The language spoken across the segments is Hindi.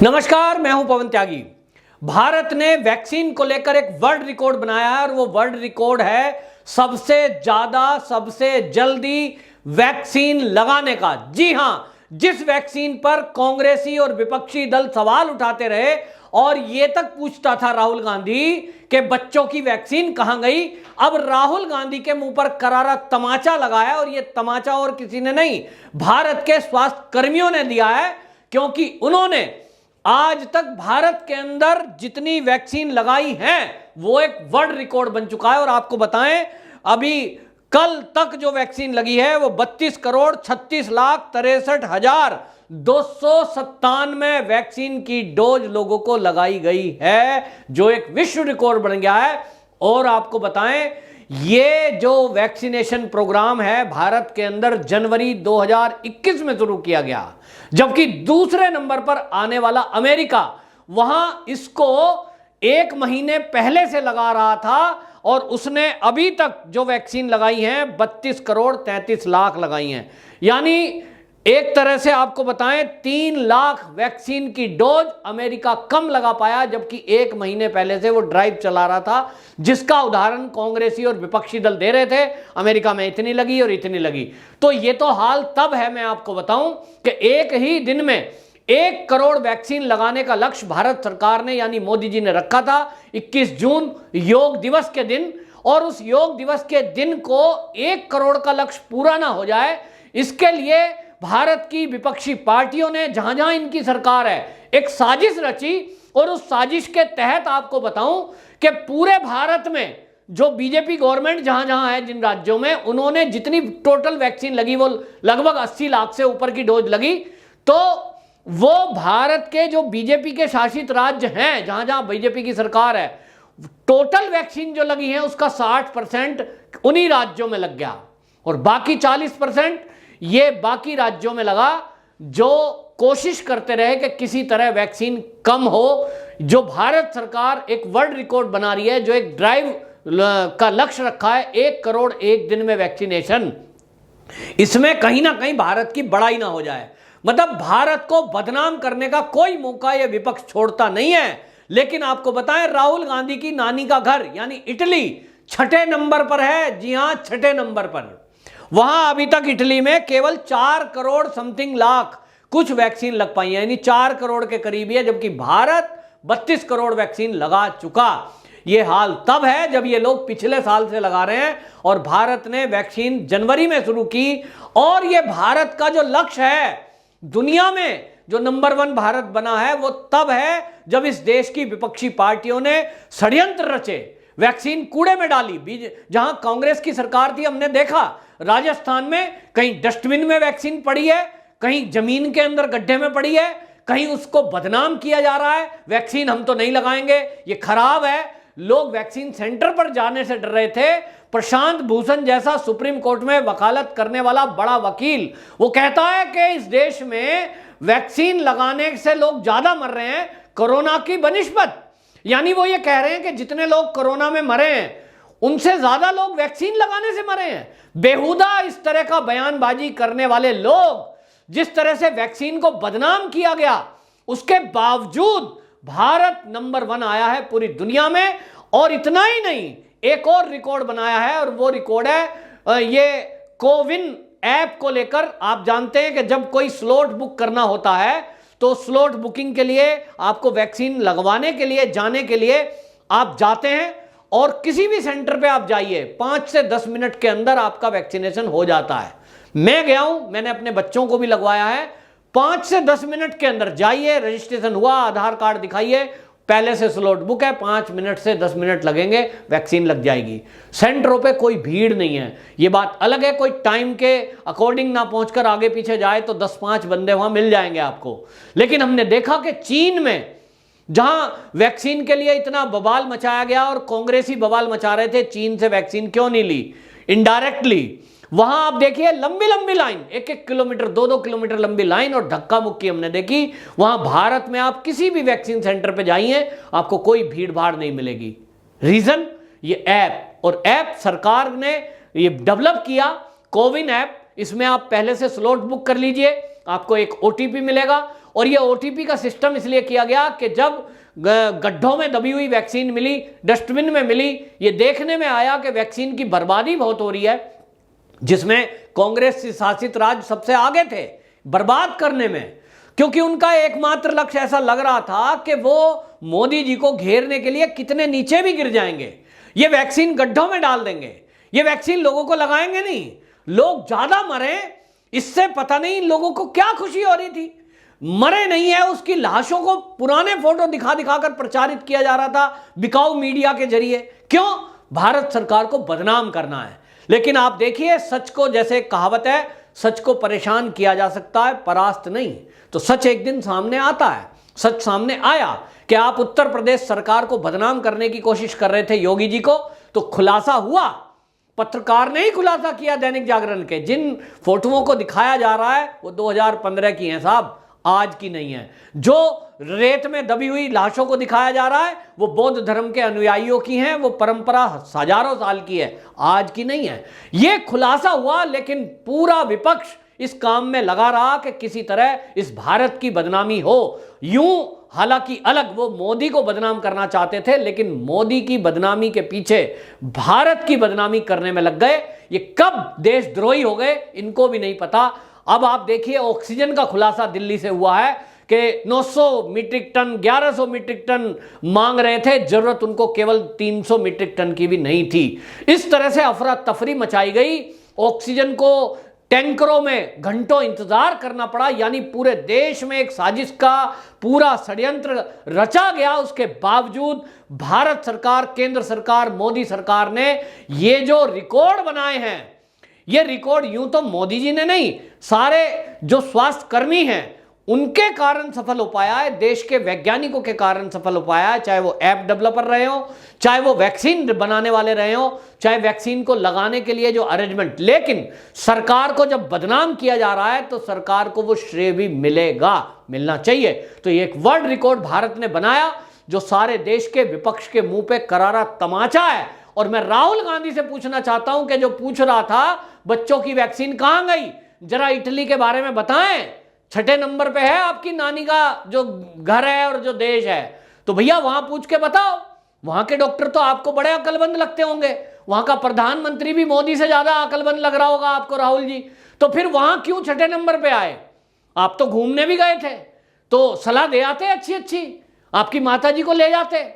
नमस्कार, मैं हूं पवन त्यागी। भारत ने वैक्सीन को लेकर एक वर्ल्ड रिकॉर्ड बनाया है और वो वर्ल्ड रिकॉर्ड है सबसे ज्यादा सबसे जल्दी वैक्सीन लगाने का। जी हां, जिस वैक्सीन पर कांग्रेसी और विपक्षी दल सवाल उठाते रहे और ये तक पूछता था राहुल गांधी कि बच्चों की वैक्सीन कहां गई, अब राहुल गांधी के मुंह पर करारा तमाचा लगाया। और ये तमाचा और किसी ने नहीं, भारत के स्वास्थ्य कर्मियों ने दिया है, क्योंकि उन्होंने आज तक भारत के अंदर जितनी वैक्सीन लगाई है वो एक वर्ल्ड रिकॉर्ड बन चुका है। और आपको बताएं, अभी कल तक जो वैक्सीन लगी है वो 32,36,63,297 वैक्सीन की डोज लोगों को लगाई गई है, जो एक विश्व रिकॉर्ड बन गया है। और आपको बताएं, ये जो वैक्सीनेशन प्रोग्राम है भारत के अंदर जनवरी 2021 में शुरू किया गया, जबकि दूसरे नंबर पर आने वाला अमेरिका वहां इसको 1 महीने पहले से लगा रहा था और उसने अभी तक जो वैक्सीन लगाई है 32,33,00,000 लगाई हैं। यानी एक तरह से आपको बताएं 3 लाख वैक्सीन की डोज अमेरिका कम लगा पाया, जबकि 1 महीने पहले से वो ड्राइव चला रहा था, जिसका उदाहरण कांग्रेसी और विपक्षी दल दे रहे थे। अमेरिका में इतनी लगी और इतनी लगी। तो ये तो हाल तब है, मैं आपको बताऊं कि एक ही दिन में 1 करोड़ वैक्सीन लगाने का लक्ष्य भारत सरकार ने यानी मोदी जी ने रखा था 21 जून योग दिवस के दिन। और उस योग दिवस के दिन को 1 करोड़ का लक्ष्य पूरा ना हो जाए, इसके लिए भारत की विपक्षी पार्टियों ने जहां जहां इनकी सरकार है एक साजिश रची। और उस साजिश के तहत आपको बताऊं कि पूरे भारत में जो बीजेपी गवर्नमेंट जहां जहां है, जिन राज्यों में, उन्होंने जितनी टोटल वैक्सीन लगी वो लगभग 80 लाख से ऊपर की डोज लगी। तो वो भारत के जो बीजेपी के शासित राज्य हैं, जहां जहां बीजेपी की सरकार है, टोटल वैक्सीन जो लगी है उसका 60% उन्हीं राज्यों में लग गया और बाकी 40% ये बाकी राज्यों में लगा, जो कोशिश करते रहे कि किसी तरह वैक्सीन कम हो। जो भारत सरकार एक वर्ल्ड रिकॉर्ड बना रही है, जो एक ड्राइव का लक्ष्य रखा है 1 करोड़ एक दिन में वैक्सीनेशन, इसमें कहीं ना कहीं भारत की बड़ाई ना हो जाए। मतलब भारत को बदनाम करने का कोई मौका यह विपक्ष छोड़ता नहीं है। लेकिन आपको बताएं, राहुल गांधी की नानी का घर यानी इटली 6ठे नंबर पर है। जी हां, 6ठे नंबर पर। वहां अभी तक इटली में केवल 4 करोड़ समथिंग लाख कुछ वैक्सीन लग पाई है, यानी 4 करोड़ के करीब है, जबकि भारत 32 करोड़ वैक्सीन लगा चुका। यह हाल तब है जब ये लोग पिछले साल से लगा रहे हैं और भारत ने वैक्सीन जनवरी में शुरू की। और यह भारत का जो लक्ष्य है, दुनिया में जो नंबर 1 भारत बना है, वो तब है जब इस देश की विपक्षी पार्टियों ने षड्यंत्र रचे, वैक्सीन कूड़े में डाली। जहां कांग्रेस की सरकार थी, हमने देखा राजस्थान में कहीं डस्टबिन में वैक्सीन पड़ी है, कहीं जमीन के अंदर गड्ढे में पड़ी है, कहीं उसको बदनाम किया जा रहा है, वैक्सीन हम तो नहीं लगाएंगे, ये खराब है। लोग वैक्सीन सेंटर पर जाने से डर रहे थे। प्रशांत भूषण जैसा सुप्रीम कोर्ट में वकालत करने वाला बड़ा वकील, वो कहता है कि इस देश में वैक्सीन लगाने से लोग ज्यादा मर रहे हैं कोरोना की बनिस्बत। यानी वो ये कह रहे हैं कि जितने लोग कोरोना में मरे हैं उनसे ज्यादा लोग वैक्सीन लगाने से मरे हैं। बेहुदा इस तरह का बयानबाजी करने वाले लोग, जिस तरह से वैक्सीन को बदनाम किया गया, उसके बावजूद भारत नंबर 1 आया है पूरी दुनिया में। और इतना ही नहीं, एक और रिकॉर्ड बनाया है, और वो रिकॉर्ड है ये कोविन ऐप को लेकर। आप जानते हैं कि जब कोई स्लॉट बुक करना होता है तो स्लॉट बुकिंग के लिए आपको वैक्सीन लगवाने के लिए जाने के लिए आप जाते हैं और किसी भी सेंटर पे आप जाइए, 5 से 10 मिनट के अंदर आपका वैक्सीनेशन हो जाता है। मैं गया हूं, मैंने अपने बच्चों को भी लगवाया है। 5 से 10 मिनट के अंदर जाइए, रजिस्ट्रेशन हुआ, आधार कार्ड दिखाइए, पहले से स्लॉट बुक है, 5 मिनट से 10 मिनट लगेंगे, वैक्सीन लग जाएगी। सेंटरों पे कोई भीड़ नहीं है। ये बात अलग है, कोई टाइम के अकॉर्डिंग ना पहुंचकर आगे पीछे जाए तो 10-5 बंदे वहां मिल जाएंगे आपको। लेकिन हमने देखा कि चीन में, जहां वैक्सीन के लिए इतना बवाल मचाया गया और कांग्रेसी बवाल मचा रहे थे चीन से वैक्सीन क्यों नहीं ली, इनडायरेक्टली, वहां आप देखिए लंबी लंबी लाइन, 1-1 किलोमीटर 2-2 किलोमीटर लंबी लाइन और धक्का मुक्की हमने देखी। वहां भारत में आप किसी भी वैक्सीन सेंटर पे जाइए, आपको कोई भीड़ भाड़ नहीं मिलेगी। रीजन, ये ऐप, और ऐप सरकार ने ये डेवलप किया, कोविन ऐप। इसमें आप पहले से स्लॉट बुक कर लीजिए, आपको एक OTP मिलेगा और ये OTP का सिस्टम इसलिए किया गया कि जब गड्ढों में दबी हुई वैक्सीन मिली, डस्टबिन में मिली, ये देखने में आया कि वैक्सीन की बर्बादी बहुत हो रही है, जिसमें कांग्रेस शासित राज्य सबसे आगे थे बर्बाद करने में, क्योंकि उनका एकमात्र लक्ष्य ऐसा लग रहा था कि वो मोदी जी को घेरने के लिए कितने नीचे भी गिर जाएंगे, ये वैक्सीन गड्ढों में डाल देंगे, ये वैक्सीन लोगों को लगाएंगे नहीं, लोग ज्यादा मरे, इससे पता नहीं लोगों को क्या खुशी हो रही थी। मरे नहीं है उसकी लाशों को पुराने फोटो दिखा दिखाकर प्रचारित किया जा रहा था बिकाऊ मीडिया के जरिए। क्यों? भारत सरकार को बदनाम करना है। लेकिन आप देखिए, सच को, जैसे कहावत है, सच को परेशान किया जा सकता है, परास्त नहीं। तो सच एक दिन सामने आता है। सच सामने आया कि आप उत्तर प्रदेश सरकार को बदनाम करने की कोशिश कर रहे थे योगी जी को, तो खुलासा हुआ। पत्रकार ने ही खुलासा किया दैनिक जागरण के, जिन फोटोओं को दिखाया जा रहा है वो 2015 की हैं साहब, आज की नहीं है। जो रेत में दबी हुई लाशों को दिखाया जा रहा है वो बौद्ध धर्म के अनुयायियों की हैं, वो परंपरा हजारों साल की है, आज की नहीं है। ये खुलासा हुआ, लेकिन पूरा विपक्ष इस काम में लगा रहा कि किसी तरह इस भारत की बदनामी हो। यूं हालांकि अलग वो मोदी को बदनाम करना चाहते थे, लेकिन मोदी की बदनामी के पीछे भारत की बदनामी करने में लग गए। ये कब देशद्रोही हो गए इनको भी नहीं पता। अब आप देखिए, ऑक्सीजन का खुलासा दिल्ली से हुआ है कि 900 मीट्रिक टन, 1100 मीट्रिक टन मांग रहे थे, जरूरत उनको केवल 300 मीट्रिक टन की भी नहीं थी। इस तरह से अफरा तफरी मचाई गई, ऑक्सीजन को टैंकरों में घंटों इंतजार करना पड़ा, यानी पूरे देश में एक साजिश का पूरा षड्यंत्र रचा गया। उसके बावजूद भारत सरकार, केंद्र सरकार, मोदी सरकार ने ये जो रिकॉर्ड बनाए हैं, ये रिकॉर्ड यूं तो मोदी जी ने नहीं, सारे जो स्वास्थ्य कर्मी हैं उनके कारण सफल हो पाया है, देश के वैज्ञानिकों के कारण सफल हो पाया है। चाहे वो ऐप डेवलपर रहे हो, चाहे वो वैक्सीन बनाने वाले रहे हो, चाहे वैक्सीन को लगाने के लिए जो अरेंजमेंट। लेकिन सरकार को जब बदनाम किया जा रहा है तो सरकार को वो श्रेय भी मिलेगा, मिलना चाहिए। तो ये एक वर्ल्ड रिकॉर्ड भारत ने बनाया, जो सारे देश के विपक्ष के मुंह पे करारा तमाचा है। और मैं राहुल गांधी से पूछना चाहता हूं कि जो पूछ रहा था बच्चों की वैक्सीन कहां गई, जरा इटली के बारे में बताएं। 6ठे नंबर पे है आपकी नानी का जो घर है और जो देश है, तो भैया वहां पूछ के बताओ। वहां के डॉक्टर तो आपको बड़े अकलमंद लगते होंगे, वहां का प्रधानमंत्री भी मोदी से ज्यादा अकलमंद लग रहा होगा आपको राहुल जी, तो फिर वहां क्यों 6ठे नंबर पे आए? आप तो घूमने भी गए थे, तो सलाह दे आते अच्छी अच्छी, आपकी माता जी को ले जाते,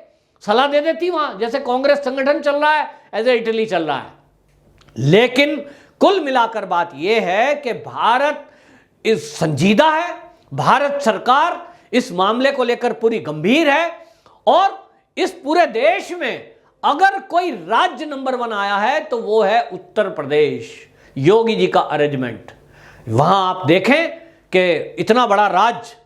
सलाह दे देती वहां, जैसे कांग्रेस संगठन चल रहा है ऐसे इटली चल रहा है। लेकिन कुल मिलाकर बात यह है कि भारत इस संजीदा है, भारत सरकार इस मामले को लेकर पूरी गंभीर है, और इस पूरे देश में अगर कोई राज्य नंबर 1 आया है तो वो है उत्तर प्रदेश। योगी जी का अरेंजमेंट, वहां आप देखें कि इतना बड़ा राज्य,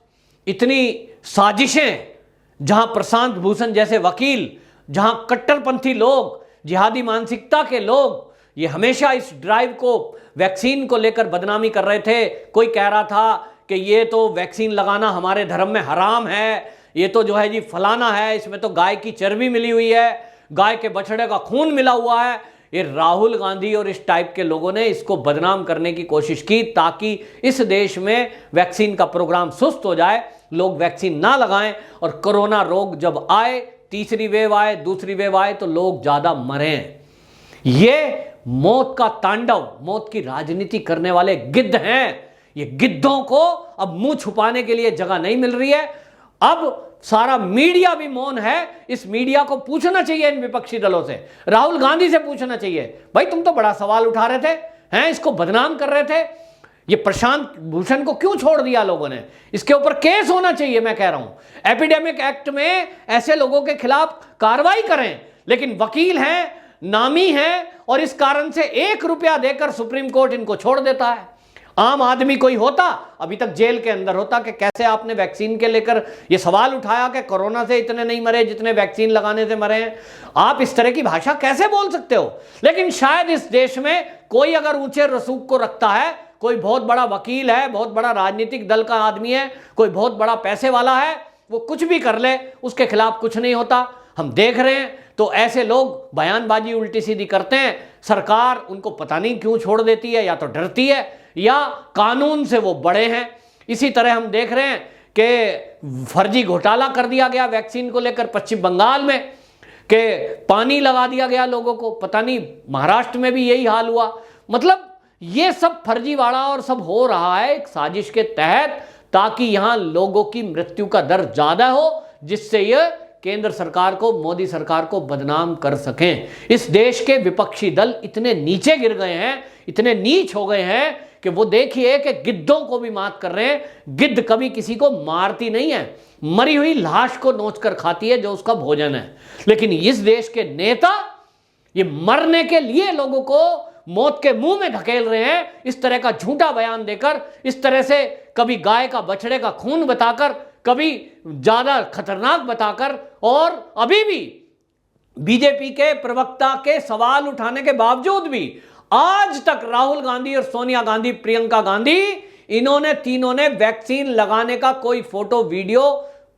इतनी साजिशें, जहां प्रशांत भूषण जैसे वकील, जहां कट्टरपंथी लोग, जिहादी मानसिकता के लोग, ये हमेशा इस ड्राइव को, वैक्सीन को लेकर बदनामी कर रहे थे। कोई कह रहा था कि ये तो वैक्सीन लगाना हमारे धर्म में हराम है, ये तो जो है जी फलाना है, इसमें तो गाय की चर्बी मिली हुई है, गाय के बछड़े का खून मिला हुआ है। ये राहुल गांधी और इस टाइप के लोगों ने इसको बदनाम करने की कोशिश की, ताकि इस देश में वैक्सीन का प्रोग्राम सुस्त हो जाए, लोग वैक्सीन ना लगाएं, और कोरोना रोग जब आए, तीसरी वेव आए, दूसरी वेव आए, तो लोग ज्यादा मरें। ये मौत का तांडव, मौत की राजनीति करने वाले गिद्ध हैं। ये गिद्धों को अब मुंह छुपाने के लिए जगह नहीं मिल रही है। अब सारा मीडिया भी मौन है। इस मीडिया को पूछना चाहिए, इन विपक्षी दलों से, राहुल गांधी से पूछना चाहिए, भाई तुम तो बड़ा सवाल उठा रहे थे, हैं, इसको बदनाम कर रहे थे, ये प्रशांत भूषण को क्यों छोड़ दिया लोगों ने? इसके ऊपर केस होना चाहिए। मैं कह रहा हूं एपिडेमिक एक्ट में ऐसे लोगों के खिलाफ कार्रवाई करें। लेकिन वकील हैं, नामी हैं, और इस कारण से 1 रुपया देकर सुप्रीम कोर्ट इनको छोड़ देता है। आम आदमी कोई होता अभी तक जेल के अंदर होता कि कैसे आपने वैक्सीन के लेकर ये सवाल उठाया कि कोरोना से इतने नहीं मरे जितने वैक्सीन लगाने से मरे हैं। आप इस तरह की भाषा कैसे बोल सकते हो? लेकिन शायद इस देश में कोई अगर ऊंचे रसूख को रखता है, कोई बहुत बड़ा वकील है, बहुत बड़ा राजनीतिक दल का आदमी है, कोई बहुत बड़ा पैसे वाला है, वो कुछ भी कर ले, उसके खिलाफ कुछ नहीं होता। हम देख रहे हैं तो ऐसे लोग बयानबाजी उल्टी सीधी करते हैं, सरकार उनको पता नहीं क्यों छोड़ देती है, या तो डरती है या कानून से वो बड़े हैं। इसी तरह हम देख रहे हैं कि फर्जी घोटाला कर दिया गया वैक्सीन को लेकर पश्चिम बंगाल में, कि पानी लगा दिया गया लोगों को, पता नहीं महाराष्ट्र में भी यही हाल हुआ। मतलब ये सब फर्जीवाड़ा और सब हो रहा है एक साजिश के तहत, ताकि यहां लोगों की मृत्यु का दर ज्यादा हो, जिससे ये केंद्र सरकार को, मोदी सरकार को बदनाम कर सकें। इस देश के विपक्षी दल इतने नीचे गिर गए हैं, इतने नीच हो गए हैं कि वो देखिए कि गिद्धों को भी मात कर रहे हैं। गिद्ध कभी किसी को मारती नहीं है, मरी हुई लाश को नोच कर खाती है जो उसका भोजन है। लेकिन इस देश के नेता ये मरने के लिए लोगों को मौत के मुंह में धकेल रहे हैं, इस तरह का झूठा बयान देकर, इस तरह से कभी गाय का बछड़े का खून बताकर, कभी ज्यादा खतरनाक बताकर, और अभी भी बीजेपी के प्रवक्ता के सवाल उठाने के बावजूद भी आज तक राहुल गांधी और सोनिया गांधी, प्रियंका गांधी, इन्होंने तीनों ने वैक्सीन लगाने का कोई फोटो वीडियो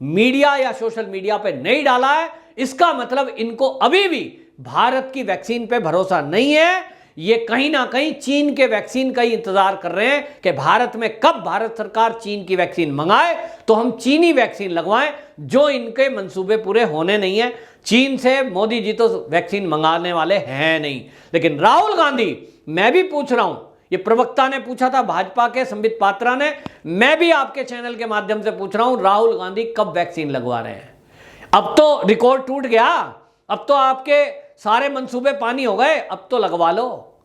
मीडिया या सोशल मीडिया पे नहीं डाला है। इसका मतलब इनको अभी भी भारत की वैक्सीन पे भरोसा नहीं है। ये कहीं ना कहीं चीन के वैक्सीन का ही इंतजार कर रहे हैं कि भारत में कब भारत सरकार चीन की वैक्सीन मंगाए तो हम चीनी वैक्सीन लगवाएं, जो इनके मंसूबे पूरे होने नहीं है। चीन से मोदी जी तो वैक्सीन मंगाने वाले हैं नहीं। लेकिन राहुल गांधी, मैं भी पूछ रहा हूं, ये प्रवक्ता ने पूछा था भाजपा के संबित पात्रा ने, मैं भी आपके चैनल के माध्यम से पूछ रहा हूं, राहुल गांधी कब वैक्सीन लगवा रहे हैं? अब तो रिकॉर्ड टूट गया, अब तो आपके सारे मंसूबे पानी हो गए, अब तो लगवा लो।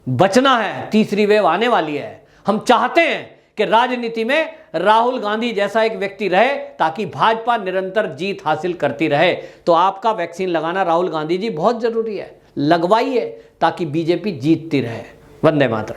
बचना है, तीसरी वेव आने वाली है। हम चाहते हैं कि राजनीति में राहुल गांधी जैसा एक व्यक्ति रहे, ताकि भाजपा निरंतर जीत हासिल करती रहे। तो आपका वैक्सीन लगाना राहुल गांधी जी बहुत जरूरी है, लगवाइए ताकि बीजेपी जीतती रहे। वंदे मातरम।